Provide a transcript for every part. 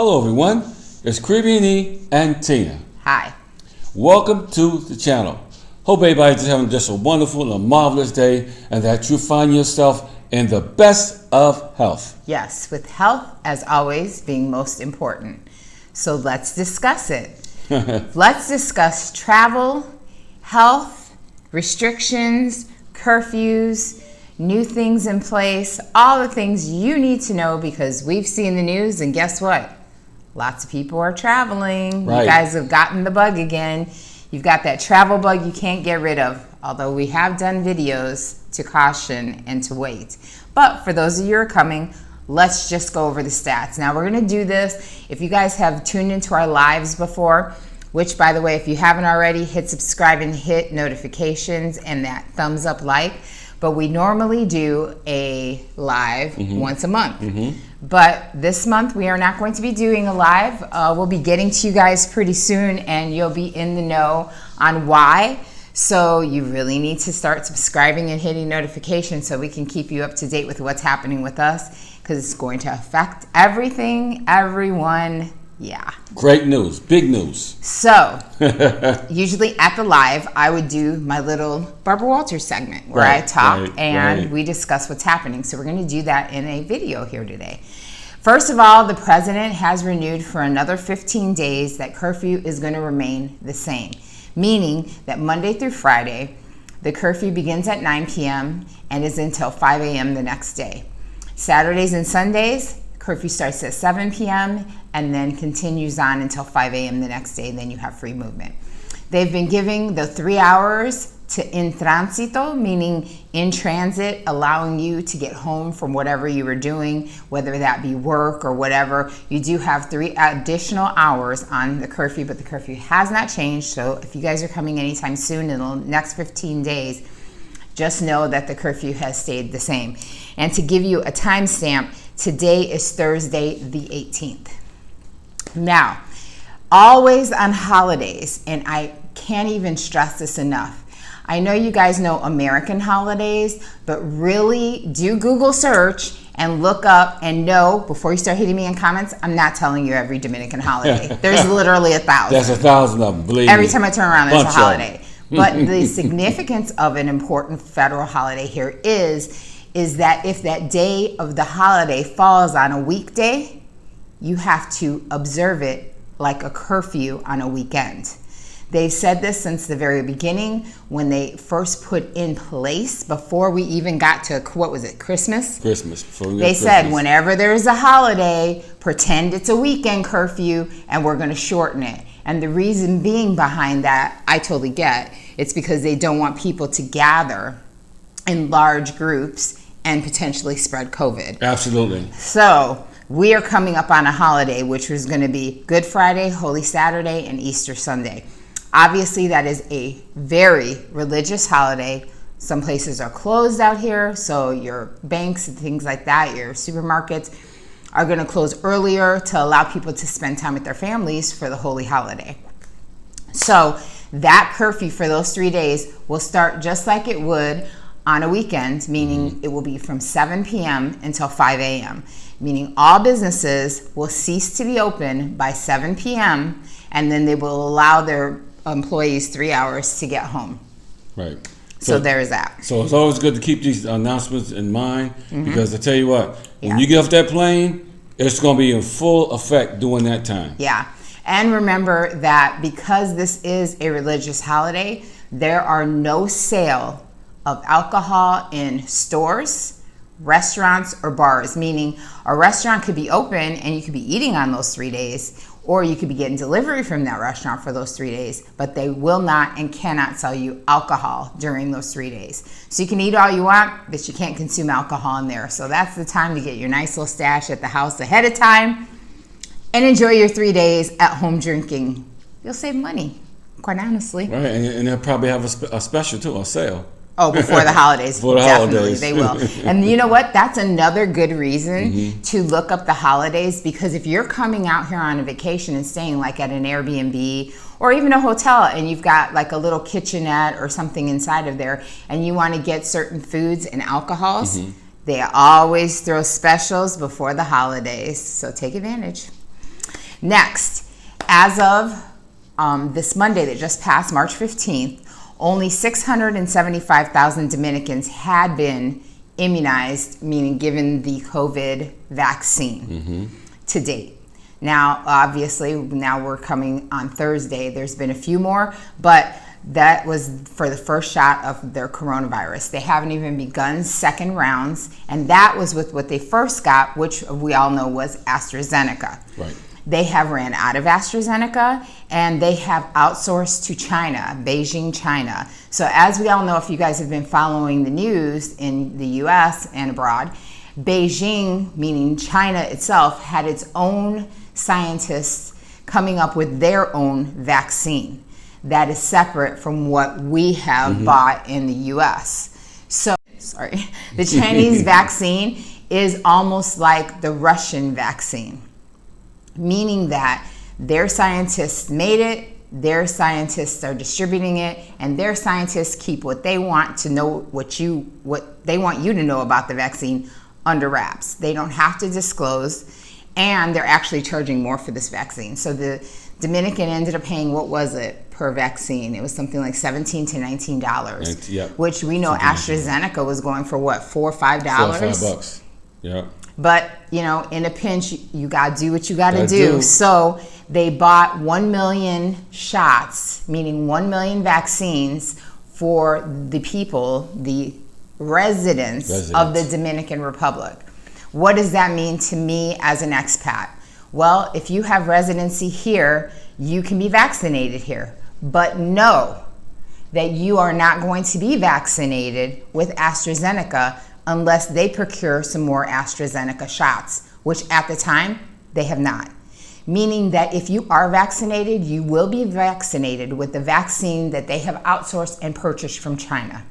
Hello everyone, it's Creepy and Tina. Hi. Welcome to the channel. Hope everybody's having just a wonderful and a marvelous day and that you find yourself in the best of health. Yes, with health, as always, being most important. So let's discuss it. Let's discuss travel, health, restrictions, curfews, new things in place, all the things you need to know because we've seen the news and guess what? Lots of people are traveling. Right. You guys have gotten the bug again. You've got that travel bug you can't get rid of, although we have done videos to caution and to wait. But for those of you who are coming, let's just go over the stats. Now we're going to do this. If you guys have tuned into our lives before, which by the way, if you haven't already, hit subscribe and hit notifications and that thumbs up like. But we normally do a live once a month. But this month we are not going to be doing a live. We'll be getting to you guys pretty soon and you'll be in the know on why. So you really need to start subscribing and hitting notifications so we can keep you up to date with what's happening with us because it's going to affect everything, everyone. Yeah. Great news. Big news. So, usually at the live, I would do my little Barbara Walters segment where I talk and we discuss what's happening. So, we're going to do that in a video here today. First of all, the president has renewed for another 15 days that curfew is going to remain the same, meaning that Monday through Friday, the curfew begins at 9 p.m. and is until 5 a.m. the next day. Saturdays and Sundays, curfew starts at 7 p.m. and then continues on until 5 a.m. the next day. Then you have free movement. They've been giving the 3 hours to in tránsito, meaning in transit, allowing you to get home from whatever you were doing, whether that be work or whatever. You do have 3 additional hours on the curfew, but the curfew has not changed. So if you guys are coming anytime soon in the next 15 days, just know that the curfew has stayed the same. And to give you a timestamp, today is Thursday the 18th. Now, always on holidays, and I can't even stress this enough. I know you guys know American holidays, but really do Google search and look up and know, before you start hitting me in comments, I'm not telling you every Dominican holiday. There's literally 1,000. There's 1,000 of them, believe me. Every time I turn around, there's a holiday. But the significance of an important federal holiday here is that if that day of the holiday falls on a weekday, you have to observe it like a curfew on a weekend. They've said this since the very beginning when they first put in place, before we even got to, what was it, Christmas? They said whenever there's a holiday, pretend it's a weekend curfew and we're going to shorten it. And the reason being behind that, I totally get. It's because they don't want people to gather in large groups and potentially spread COVID. Absolutely. So we are coming up on a holiday, which was going to be Good Friday, Holy Saturday, and Easter Sunday. Obviously, that is a very religious holiday. Some places are closed out here, so your banks and things like that, your supermarkets, are going to close earlier to allow people to spend time with their families for the holy holiday. So that curfew for those 3 days will start just like it would on a weekend, meaning it will be from 7 p.m. until 5 a.m., meaning all businesses will cease to be open by 7 p.m. and then they will allow their employees 3 hours to get home. Right. So there's that. So it's always good to keep these announcements in mind because I tell you what, when you get off that plane, it's going to be in full effect during that time. Yeah. And remember that because this is a religious holiday, there are no sale of alcohol in stores, restaurants, or bars, meaning a restaurant could be open and you could be eating on those 3 days, or you could be getting delivery from that restaurant for those 3 days, but they will not and cannot sell you alcohol during those 3 days. So you can eat all you want, but you can't consume alcohol in there. So that's the time to get your nice little stash at the house ahead of time and enjoy your 3 days at home drinking. You'll save money, quite honestly. Right, and they'll probably have a special too, a sale. Oh, before the holidays. Before the Definitely, holidays. They will. And you know what? That's another good reason to look up the holidays, because if you're coming out here on a vacation and staying like at an Airbnb or even a hotel and you've got like a little kitchenette or something inside of there and you want to get certain foods and alcohols, they always throw specials before the holidays. So take advantage. Next, as of this Monday that just passed, March 15th, only 675,000 Dominicans had been immunized, meaning given the COVID vaccine to date. Now, obviously, now we're coming on Thursday. There's been a few more, but that was for the first shot of their coronavirus. They haven't even begun second rounds, and that was with what they first got, which we all know was AstraZeneca. Right. They have ran out of AstraZeneca, and they have outsourced to China, Beijing, China. So as we all know, if you guys have been following the news in the US and abroad, Beijing, meaning China itself, had its own scientists coming up with their own vaccine that is separate from what we have bought in the US. So, the Chinese vaccine is almost like the Russian vaccine, meaning that their scientists made it, their scientists are distributing it, and their scientists keep what they want to know, what they want you to know about the vaccine under wraps. They don't have to disclose, and they're actually charging more for this vaccine. So the Dominican ended up paying, what was it per vaccine? It was something like $17 to $19, yep. Which we know AstraZeneca was going for what, $4 or $5? $4 or $5. Yeah. But, you know, in a pinch, you got to do what you got to do. So they bought 1 million shots, meaning 1 million vaccines for the people, the residents of the Dominican Republic. What does that mean to me as an expat? Well, if you have residency here, you can be vaccinated here. But know that you are not going to be vaccinated with AstraZeneca unless they procure some more AstraZeneca shots, which at the time, they have not. Meaning that if you are vaccinated, you will be vaccinated with the vaccine that they have outsourced and purchased from China.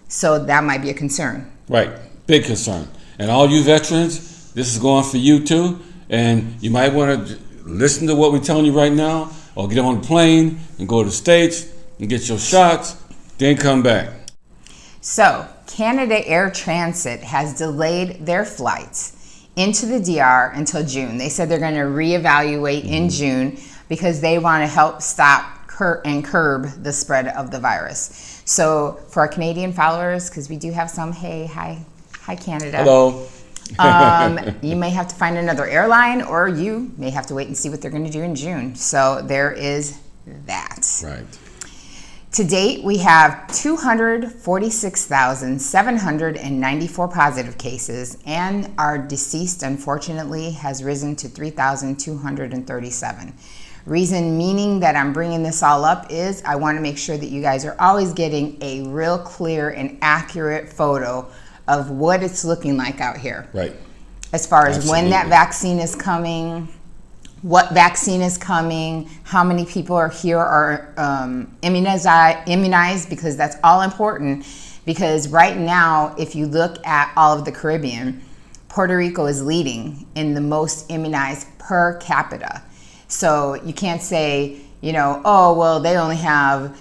So that might be a concern. Right, big concern. And all you veterans, this is going for you too. And you might want to listen to what we're telling you right now, or get on a plane and go to the States and get your shots, then come back. So, Canada Air Transit has delayed their flights into the DR until June. They said they're going to reevaluate in June because they want to help stop and curb the spread of the virus. So, for our Canadian followers, because we do have some, hi Canada. Hello. You may have to find another airline, or you may have to wait and see what they're going to do in June. So there is that. Right. To date, we have 246,794 positive cases, and our deceased, unfortunately, has risen to 3,237. Reason meaning that I'm bringing this all up is I want to make sure that you guys are always getting a real clear and accurate photo of what it's looking like out here. Right. As far as when that vaccine is coming, what vaccine is coming, how many people are here are immunized, because that's all important. Because right now, if you look at all of the Caribbean, Puerto Rico is leading in the most immunized per capita. So you can't say, you know, oh, well, they only have,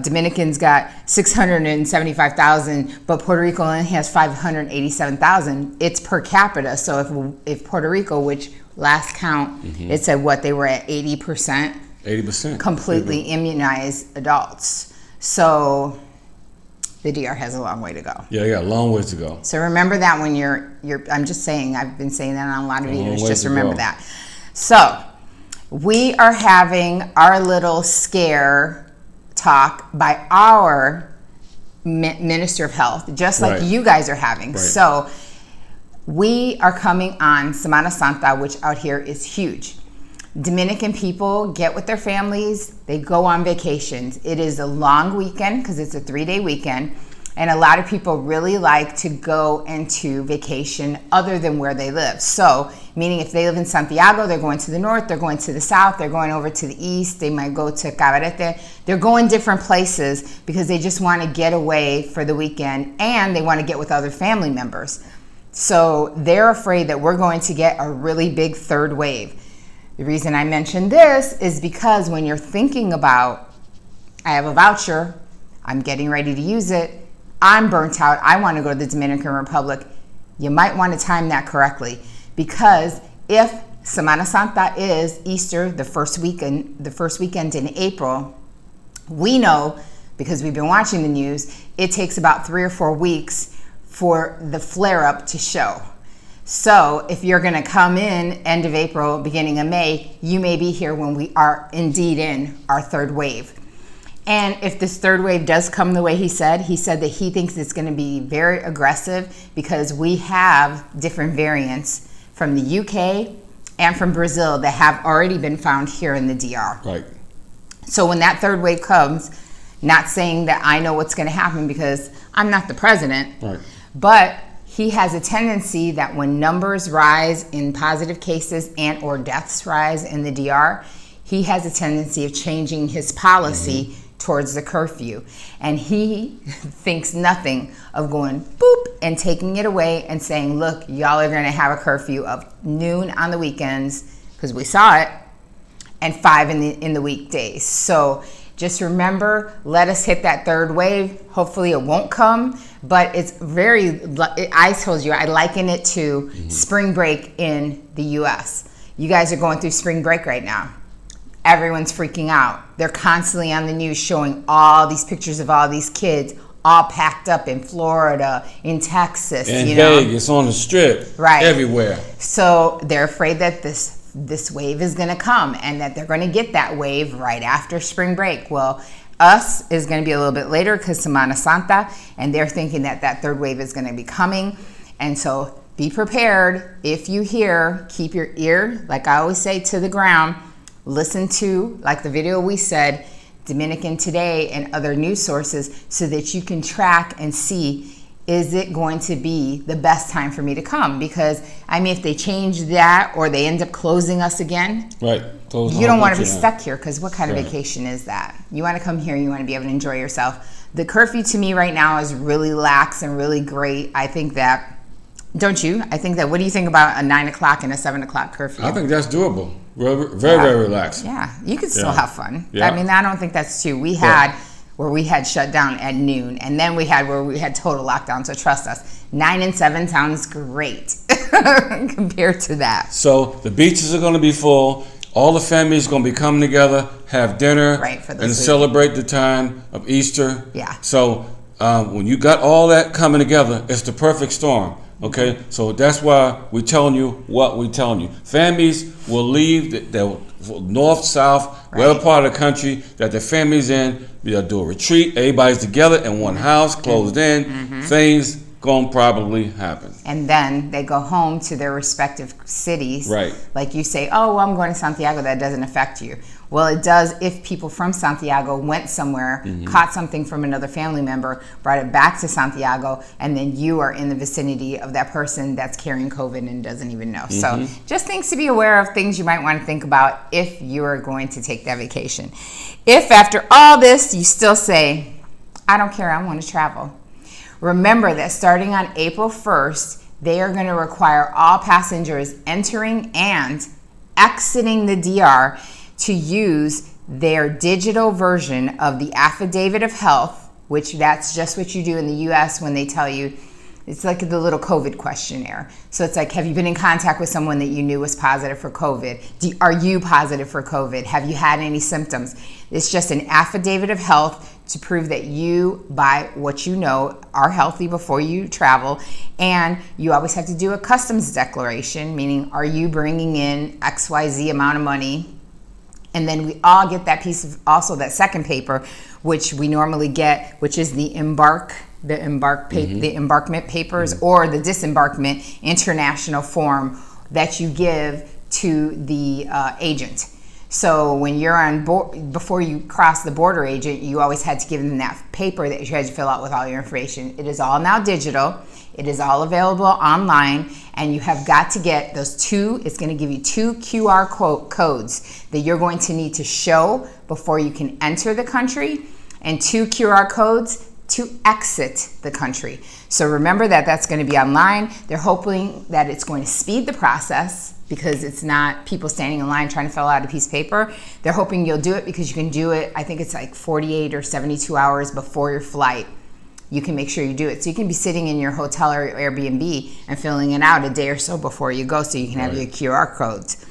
Dominicans got 675,000, but Puerto Rico only has 587,000. It's per capita. So if Puerto Rico, which last count, it said what, they were at 80%? 80%. Completely immunized adults. So the DR has a long way to go. Yeah, a long ways to go. So remember that when you're I'm just saying, I've been saying that on a lot of videos, just remember that. So we are having our little scare talk by our Minister of Health, just like you guys are having. Right. So we are coming on Semana Santa, which out here is huge. Dominican people get with their families, they go on vacations. It is a long weekend because it's a 3-day weekend. And a lot of people really like to go into vacation other than where they live. So, meaning if they live in Santiago, they're going to the north, they're going to the south, they're going over to the east, they might go to Cabarete. They're going different places because they just want to get away for the weekend and they want to get with other family members. So they're afraid that we're going to get a really big third wave. The reason I mention this is because when you're thinking about, I have a voucher, I'm getting ready to use it, I'm burnt out, I want to go to the Dominican Republic, you might want to time that correctly. Because if Semana Santa is Easter, the first weekend in April. We know, because we've been watching the news, it takes about 3 or 4 weeks for the flare-up to show. So if you're going to come in end of April, beginning of May, you may be here when we are indeed in our third wave. And if this third wave does come the way he said that he thinks it's going to be very aggressive because we have different variants from the UK and from Brazil that have already been found here in the DR. Right. So when that third wave comes, not saying that I know what's going to happen because I'm not the president, right, but he has a tendency that when numbers rise in positive cases and or deaths rise in the DR, he has a tendency of changing his policy towards the curfew. And he thinks nothing of going boop and taking it away and saying, look, y'all are going to have a curfew of noon on the weekends, because we saw it, and 5 in the weekdays. So just remember, let us hit that third wave. Hopefully it won't come, but it's I told you, I liken it to spring break in the US. You guys are going through spring break right now. Everyone's freaking out. They're constantly on the news showing all these pictures of all these kids all packed up in Florida, in Texas, in Vegas, on the Strip, right, everywhere. So they're afraid that this wave is going to come and that they're going to get that wave right after spring break. Well, us is going to be a little bit later because Semana Santa, and they're thinking that that third wave is going to be coming. And so be prepared. If you hear, keep your ear, like I always say, to the ground. Listen to, like the video we said, Dominican Today and other news sources, so that you can track and see, is it going to be the best time for me to come? Because, I mean, if they change that or they end up closing us again, right, you don't want to be stuck here, because what kind of vacation is that? You want to come here, you want to be able to enjoy yourself. The curfew to me right now is really lax and really great. I think that, don't you? I think that, what do you think about a 9 o'clock and a 7 o'clock curfew? I think that's doable. Very relaxed. Yeah, you can still have fun. Yeah. I mean, I don't think that's too. We had where we had shut down at noon, and then we had where we had total lockdown. So trust us, 9 and 7 sounds great compared to that. So the beaches are going to be full. All the families are going to be coming together, have dinner, and celebrate the time of Easter. Yeah. So when you got all that coming together, it's the perfect storm. Okay, so that's why we're telling you what we're telling you. Families will leave the north, south, whatever part of the country that the family's in. They'll do a retreat. Everybody's together in one house, closed in. Things gonna probably happen. And then they go home to their respective cities. Right. Like you say, oh, well, I'm going to Santiago. That doesn't affect you. Well, it does if people from Santiago went somewhere, caught something from another family member, brought it back to Santiago, and then you are in the vicinity of that person that's carrying COVID and doesn't even know. So just things to be aware of, things you might want to think about if you are going to take that vacation. If after all this you still say, I don't care, I want to travel, remember that starting on April 1st, they are going to require all passengers entering and exiting the DR to use their digital version of the affidavit of health, which that's just what you do in the US when they tell you, it's like the little COVID questionnaire. So it's like, have you been in contact with someone that you knew was positive for COVID? Are you positive for COVID? Have you had any symptoms? It's just an affidavit of health to prove that you, by what you know, are healthy before you travel. And you always have to do a customs declaration, meaning are you bringing in XYZ amount of money? And then we all get that piece of, also that second paper, which we normally get, which is the the embarkment papers or the disembarkment international form that you give to the agent. So when you're on board, before you cross the border agent, you always had to give them that paper that you had to fill out with all your information. It is all now digital. It is all available online, and you have got to get those it's going to give you 2 QR codes that you're going to need to show before you can enter the country, and 2 QR codes to exit the country. So remember that that's going to be online. They're hoping that it's going to speed the process because it's not people standing in line trying to fill out a piece of paper. They're hoping you'll do it because you can do it, I think it's like 48 or 72 hours before your flight. You can make sure you do it. So you can be sitting in your hotel or Airbnb and filling it out a day or so before you go so you can have your QR codes.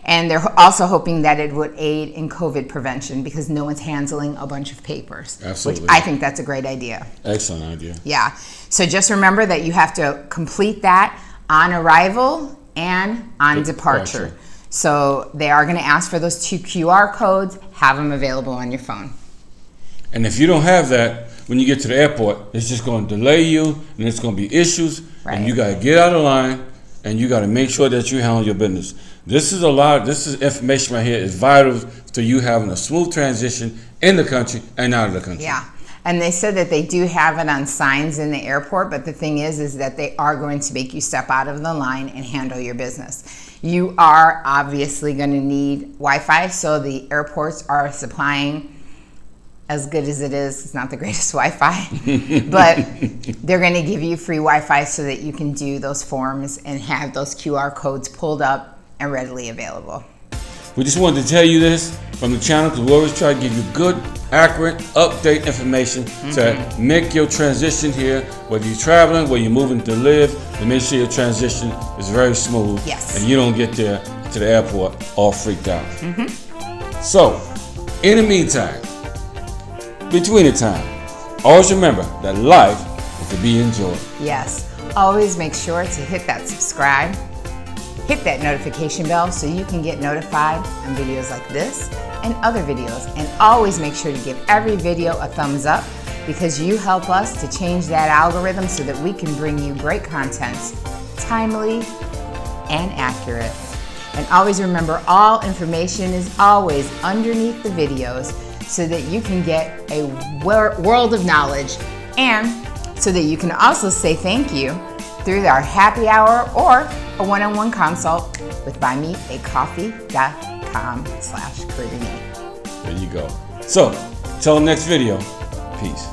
And they're also hoping that it would aid in COVID prevention because no one's handling a bunch of papers. Absolutely. Which I think that's a great idea. Excellent idea. Yeah. So just remember that you have to complete that on arrival and on departure. So they are going to ask for those 2 QR codes. Have them available on your phone. And if you don't have that, when you get to the airport, it's just going to delay you, and it's going to be issues, and you got to get out of line, and you got to make sure that you handle your business. This is information right here is vital to you having a smooth transition in the country and out of the country. Yeah. And they said that they do have it on signs in the airport, but the thing is that they are going to make you step out of the line and handle your business. You are obviously going to need Wi-Fi, so the airports are supplying, as good as it is, it's not the greatest Wi-Fi, but they're going to give you free Wi-Fi so that you can do those forms and have those QR codes pulled up and readily available. We just wanted to tell you this from the channel because we always try to give you good, accurate, update information to make your transition here, whether you're traveling, whether you're moving to live, to make sure your transition is very smooth. Yes. And you don't get there to the airport all freaked out. So, in the meantime, between the time, always remember that life is to be enjoyed. Yes. Always make sure to hit that subscribe, hit that notification bell so you can get notified on videos like this and other videos. And always make sure to give every video a thumbs up because you help us to change that algorithm so that we can bring you great content, timely and accurate. And always remember, all information is always underneath the videos so that you can get a world of knowledge and so that you can also say thank you through our happy hour or a one-on-one consult with buymeacoffee.com/Courtney. There you go. So, till the next video, peace.